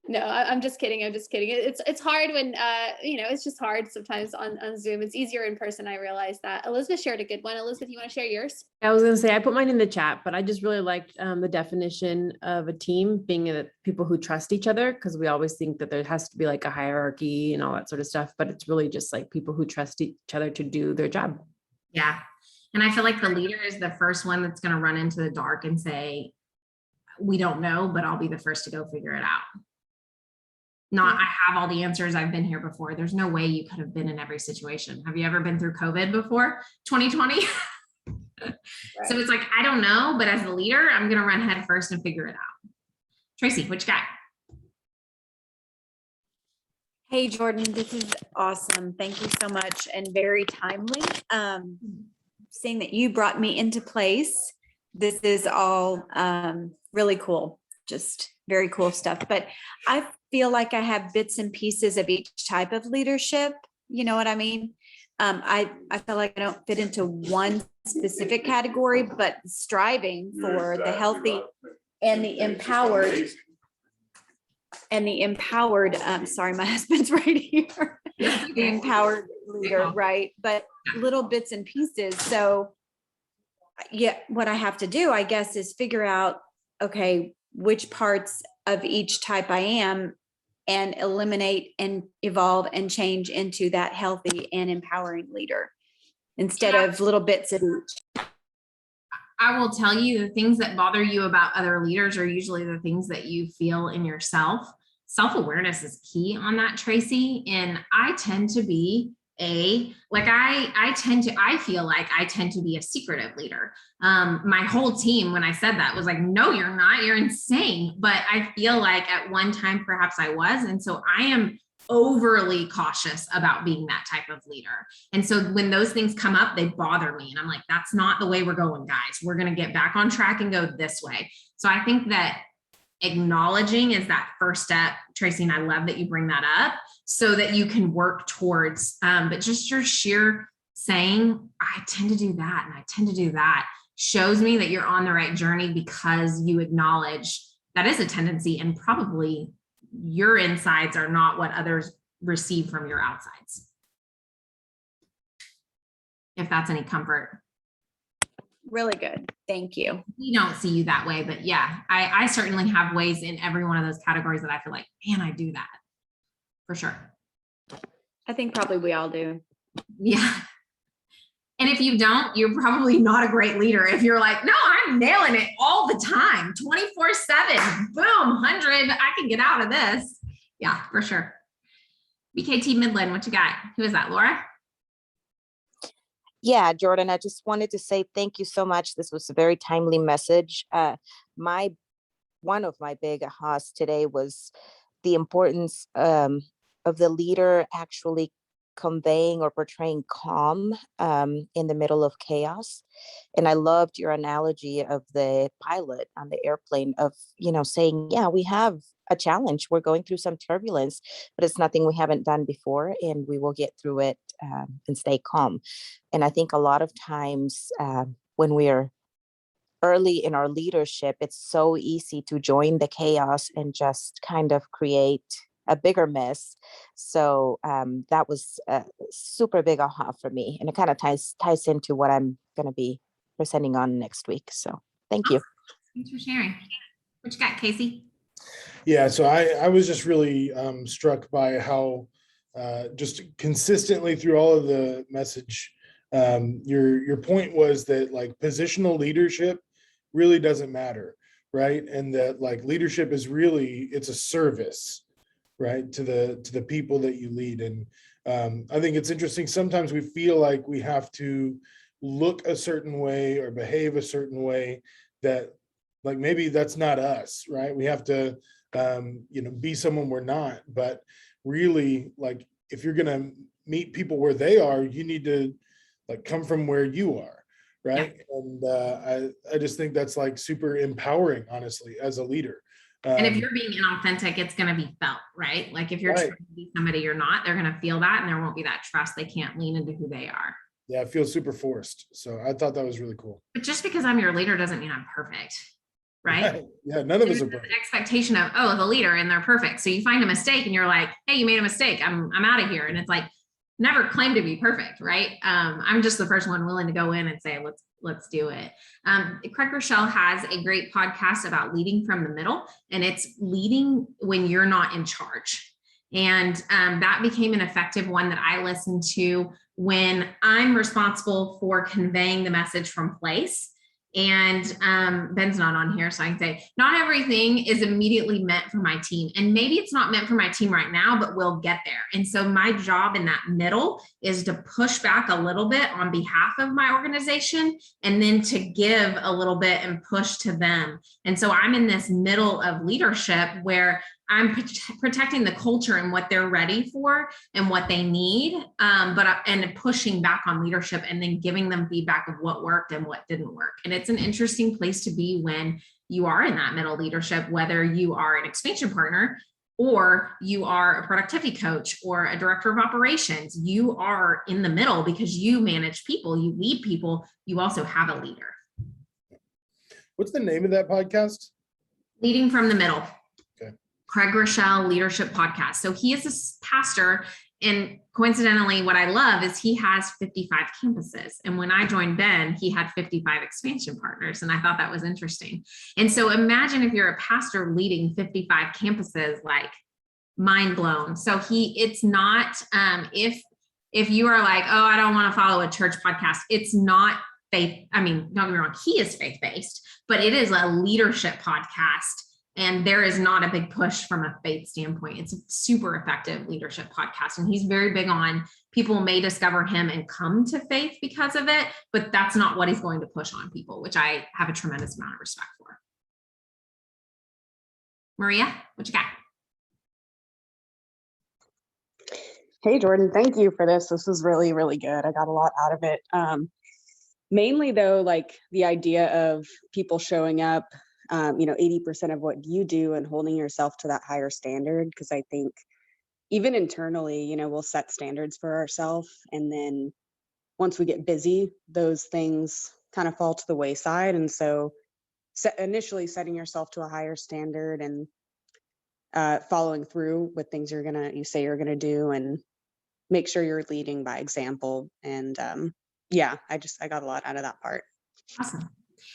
No, I'm just kidding. I'm just kidding. It's hard when, it's just hard sometimes on Zoom. It's easier in person. I realize that. Elizabeth shared a good one. Elizabeth, you want to share yours? I was going to say, I put mine in the chat, but I just really liked the definition of a team being people who trust each other, because we always think that there has to be like a hierarchy and all that sort of stuff, but it's really just like people who trust each other to do their job. Yeah. And I feel like the leader is the first one that's going to run into the dark and say, we don't know, but I'll be the first to go figure it out. Not, I have all the answers. I've been here before. There's no way you could have been in every situation. Have you ever been through COVID before? 2020? Right. So it's like, I don't know, but as the leader, I'm going to run head first and figure it out. Tracy, what you got? Hey, Jordan, this is awesome. Thank you so much and very timely. Seeing that you brought me into place, this is all really cool, just very cool stuff. But I feel like I have bits and pieces of each type of leadership. You know what I mean? I feel like I don't fit into one specific category, but striving for the healthy and the empowered sorry, my husband's right here. The empowered leader, right? But little bits and pieces. So yeah, what I have to do, I guess, is figure out, okay, which parts of each type I am, and eliminate and evolve and change into that healthy and empowering leader instead of little bits of each. I will tell you, the things that bother you about other leaders are usually the things that you feel in yourself. Self-awareness is key on that, Tracy. And I tend to be I feel like I tend to be a secretive leader. My whole team, when I said that, was like, no, you're not, you're insane. But I feel like at one time, perhaps I was. And so I am overly cautious about being that type of leader. And so when those things come up, they bother me. And I'm like, that's not the way we're going, guys. We're going to get back on track and go this way. So I think that acknowledging is that first step, Tracy, and I love that you bring that up so that you can work towards, but just your sheer saying, I tend to do that and I tend to do that, shows me that you're on the right journey, because you acknowledge that is a tendency, and probably your insides are not what others receive from your outsides. If that's any comfort. Really good. Thank you. We don't see you that way, but yeah, I certainly have ways in every one of those categories that I feel like, man, I do that for sure. I think probably we all do. Yeah. And if you don't, you're probably not a great leader. If you're like, no, I'm nailing it all the time, 24/7, boom, 100, I can get out of this. Yeah, for sure. BKT Midland, what you got? Who is that, Laura? Yeah, Jordan, I just wanted to say thank you so much. This was a very timely message. One of my big ahas today was the importance of the leader actually conveying or portraying calm in the middle of chaos. And I loved your analogy of the pilot on the airplane of, saying, yeah, we have a challenge. We're going through some turbulence, but it's nothing we haven't done before, and we will get through it and stay calm. And I think a lot of times when we are early in our leadership, it's so easy to join the chaos and just kind of create a bigger mess. So that was a super big aha for me. And it kind of ties into what I'm going to be presenting on next week. So thank you. Thanks for sharing. What you got, Casey? Yeah, so I was just really struck by how just consistently through all of the message, your point was that like positional leadership really doesn't matter, right? And that like leadership is really, it's a service, right, to the people that you lead. And I think it's interesting, sometimes we feel like we have to look a certain way or behave a certain way, that like maybe that's not us, right? We have to be someone we're not. But really, like if you're gonna meet people where they are, you need to like come from where you are, right? Yeah. And I just think that's like super empowering, honestly, as a leader. And if you're being inauthentic, it's going to be felt, right? Like if you're trying to be somebody you're not, they're going to feel that, and there won't be that trust. They can't lean into who they are. Yeah, it feels super forced. So I thought that was really cool. But just because I'm your leader doesn't mean I'm perfect, right? Yeah, none of us are perfect. The expectation of, oh, the leader and they're perfect. So you find a mistake and you're like, hey, you made a mistake. I'm out of here. And it's like, never claim to be perfect, right? I'm just the first one willing to go in and say, let's do it. Craig Rochelle has a great podcast about leading from the middle, and it's leading when you're not in charge. And that became an effective one that I listened to when I'm responsible for conveying the message from place. And Ben's not on here, so I can say not everything is immediately meant for my team. And maybe it's not meant for my team right now, but we'll get there. And so my job in that middle is to push back a little bit on behalf of my organization, and then to give a little bit and push to them. And so I'm in this middle of leadership where I'm protecting the culture and what they're ready for and what they need, and pushing back on leadership and then giving them feedback of what worked and what didn't work. And it's an interesting place to be when you are in that middle leadership, whether you are an expansion partner or you are a productivity coach or a director of operations. You are in the middle because you manage people, you lead people, you also have a leader. What's the name of that podcast? Leading from the Middle. Okay. Craig Rochelle Leadership Podcast. So he is a pastor, and coincidentally, what I love is he has 55 campuses. And when I joined Ben, he had 55 expansion partners, and I thought that was interesting. And so imagine if you're a pastor leading 55 campuses, like mind blown. So it's not, if you are like, oh, I don't want to follow a church podcast, it's not faith. I mean, don't get me wrong, he is faith-based, but it is a leadership podcast. And there is not a big push from a faith standpoint. It's a super effective leadership podcast. And he's very big on people may discover him and come to faith because of it, but that's not what he's going to push on people, which I have a tremendous amount of respect for. Maria, what you got? Hey, Jordan, thank you for this. This was really, really good. I got a lot out of it. Mainly though, like the idea of people showing up, 80% of what you do and holding yourself to that higher standard. Because I think even internally, we'll set standards for ourselves. And then once we get busy, those things kind of fall to the wayside. And so initially setting yourself to a higher standard and following through with things you say you're gonna do, and make sure you're leading by example. And I got a lot out of that part. Awesome.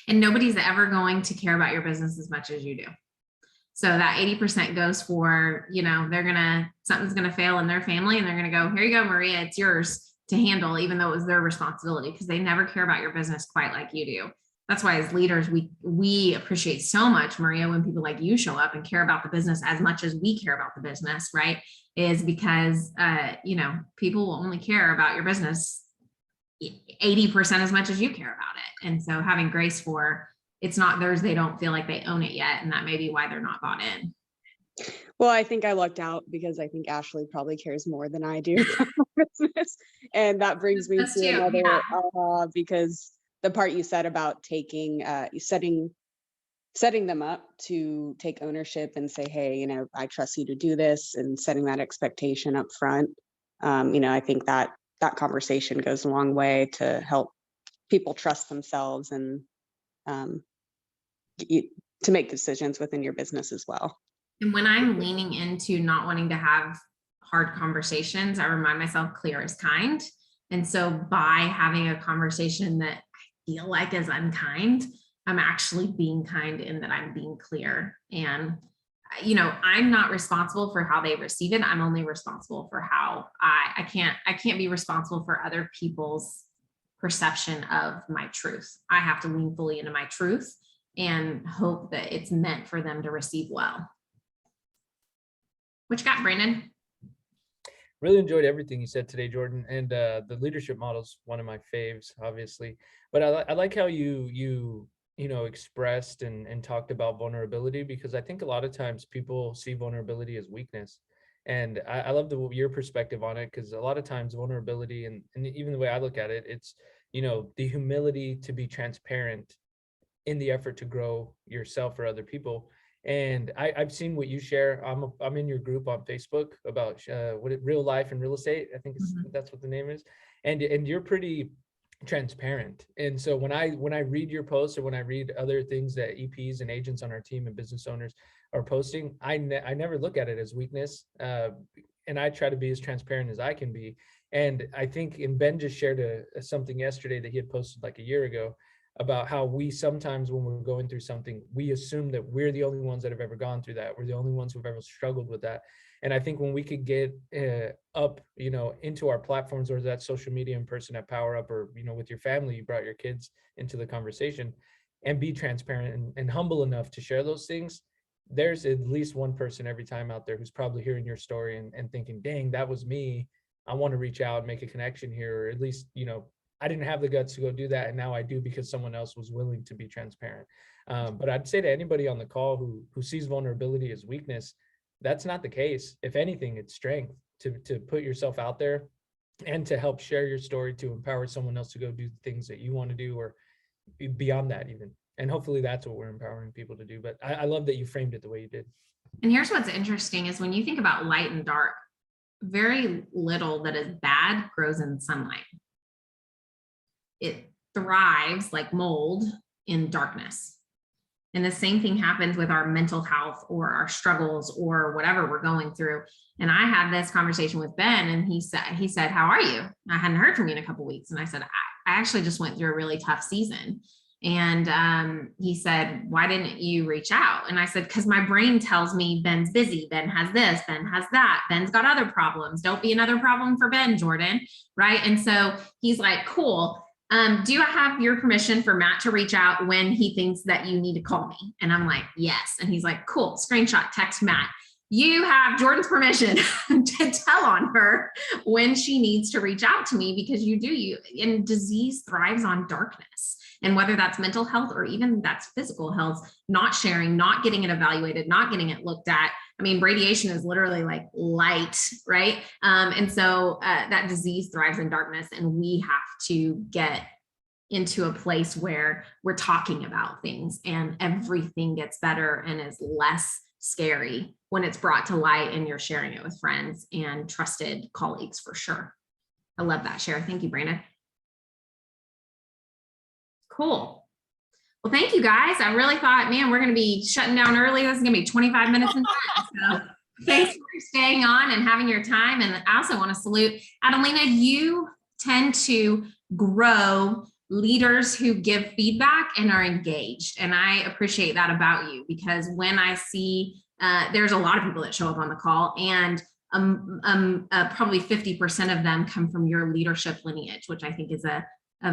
And nobody's ever going to care about your business as much as you do. So that 80% goes for, something's gonna fail in their family, and they're gonna go, here you go, Maria, it's yours to handle, even though it was their responsibility, because they never care about your business quite like you do. That's why as leaders, we appreciate so much, Maria, when people like you show up and care about the business as much as we care about the business, right? Is because, people will only care about your business 80% as much as you care about it. And so having grace for it's not theirs, they don't feel like they own it yet. And that may be why they're not bought in. Well, I think I lucked out because I think Ashley probably cares more than I do about business. And that brings me to another, because the part you said about setting them up to take ownership and say, hey, I trust you to do this, and setting that expectation up front. I think that conversation goes a long way to help people trust themselves and to make decisions within your business as well. And when I'm leaning into not wanting to have hard conversations, I remind myself clear is kind. And so by having a conversation that I feel like is unkind, I'm actually being kind in that I'm being clear. And, I'm not responsible for how they receive it. I'm only responsible for how I can't be responsible for other people's perception of my truth. I have to lean fully into my truth and hope that it's meant for them to receive well. What you got, Brandon? Really enjoyed everything you said today, Jordan. And the leadership model is one of my faves, obviously. But I like how you expressed and talked about vulnerability, because I think a lot of times people see vulnerability as weakness. And I love your perspective on it, because a lot of times vulnerability and even the way I look at it, it's, the humility to be transparent in the effort to grow yourself or other people. And I've seen what you share. I'm in your group on Facebook about real life and real estate. I think that's what the name is. And you're pretty transparent. And so when I read your posts, or when I read other things that EPs and agents on our team and business owners are posting, I never look at it as weakness. And I try to be as transparent as I can be. And I think, and Ben just shared something yesterday that he had posted like a year ago, about how we sometimes, when we're going through something, we assume that we're the only ones that have ever gone through that. We're the only ones who've ever struggled with that. And I think when we could get up, into our platforms, or that social media in person at Power Up, or, with your family, you brought your kids into the conversation, and be transparent and humble enough to share those things, there's at least one person every time out there who's probably hearing your story and thinking, dang, that was me. I want to reach out and make a connection here, or at least, I didn't have the guts to go do that, and now I do because someone else was willing to be transparent. But I'd say to anybody on the call who sees vulnerability as weakness, that's not the case. If anything, it's strength to put yourself out there and to help share your story, to empower someone else to go do things that you want to do, or beyond that even. And hopefully that's what we're empowering people to do. But I love that you framed it the way you did. And here's what's interesting is when you think about light and dark, very little that is bad grows in sunlight. It thrives like mold in darkness. And the same thing happens with our mental health or our struggles or whatever we're going through. And I had this conversation with Ben, and he said, how are you? I hadn't heard from you in a couple of weeks. And I said, I actually just went through a really tough season. And he said, why didn't you reach out? And I said, because my brain tells me Ben's busy. Ben has this, Ben has that. Ben's got other problems. Don't be another problem for Ben, Jordan. Right. And so he's like, cool. Do I have your permission for Matt to reach out when he thinks that you need to call me? And I'm like, yes. And he's like, cool, screenshot, text Matt. You have Jordan's permission to tell on her when she needs to reach out to me, because and disease thrives on darkness. And whether that's mental health or even that's physical health, not sharing, not getting it evaluated, not getting it looked at. I mean, radiation is literally like light, right? And so that disease thrives in darkness, and we have to get into a place where we're talking about things and everything gets better and is less scary when it's brought to light and you're sharing it with friends and trusted colleagues for sure. I love that share. Thank you, Brandon. Cool. Well, thank you guys. I really thought, man, we're going to be shutting down early. This is going to be 25 minutes in time. So thanks for staying on and having your time. And I also want to salute Adelina. You tend to grow leaders who give feedback and are engaged. And I appreciate that about you, because when I see there's a lot of people that show up on the call, and probably 50% of them come from your leadership lineage, which I think is a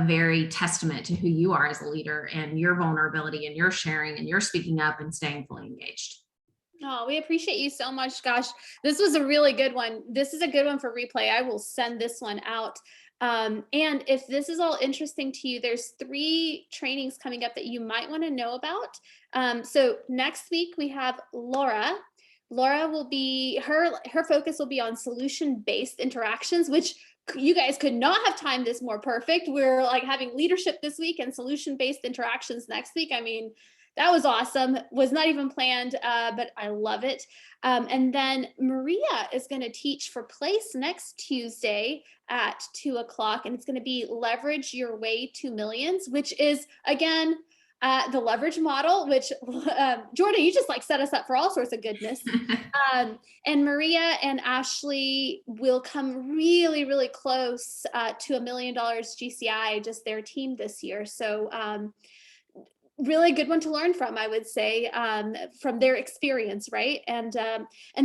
very testament to who you are as a leader and your vulnerability and your sharing and your speaking up and staying fully engaged. Oh, we appreciate you so much. Gosh, this was a really good one. This is a good one for replay. I will send this one out. And if this is all interesting to you, there's 3 trainings coming up that you might want to know about. So next week we have Laura. Laura will be, her focus will be on solution-based interactions, which you guys could not have timed this more perfect. We're like having leadership this week and solution-based interactions next week. I mean, that was awesome. Was not even planned, but I love it. And then Maria is going to teach for Place next Tuesday at 2:00, and it's going to be Leverage Your Way to Millions, which is, again, the leverage model, which Jordan, you just like set us up for all sorts of goodness. And Maria and Ashley will come really, really close to $1 million GCI, just their team this year. So really good one to learn from, I would say, from their experience, right? And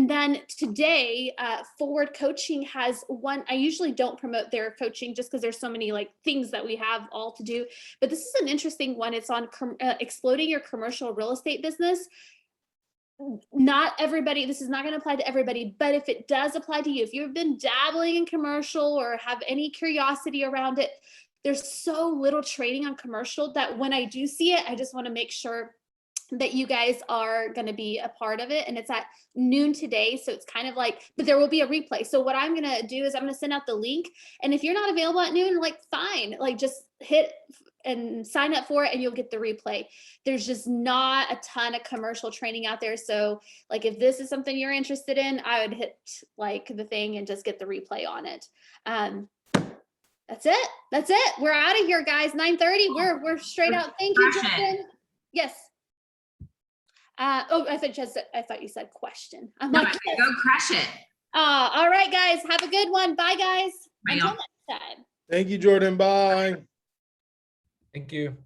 then today, Forward Coaching has one. I usually don't promote their coaching just because there's so many like things that we have all to do, but this is an interesting one. It's on exploding your commercial real estate business. Not everybody, this is not going to apply to everybody, but if it does apply to you, if you've been dabbling in commercial or have any curiosity around it, there's so little training on commercial that when I do see it, I just want to make sure that you guys are going to be a part of it. And it's at noon today. So it's kind of like, but there will be a replay. So what I'm going to do is I'm going to send out the link. And if you're not available at noon, like fine, like just hit and sign up for it and you'll get the replay. There's just not a ton of commercial training out there. So like, if this is something you're interested in, I would hit like the thing and just get the replay on it. That's it. That's it. We're out of here, guys. 9:30. We're straight out. Thank you, Justin. Yes. I thought you said question. I'm No, like, yes. go crush it. All right, guys. Have a good one. Bye, guys. Bye, Until y'all. next time. Thank you, Jordan. Bye. Thank you.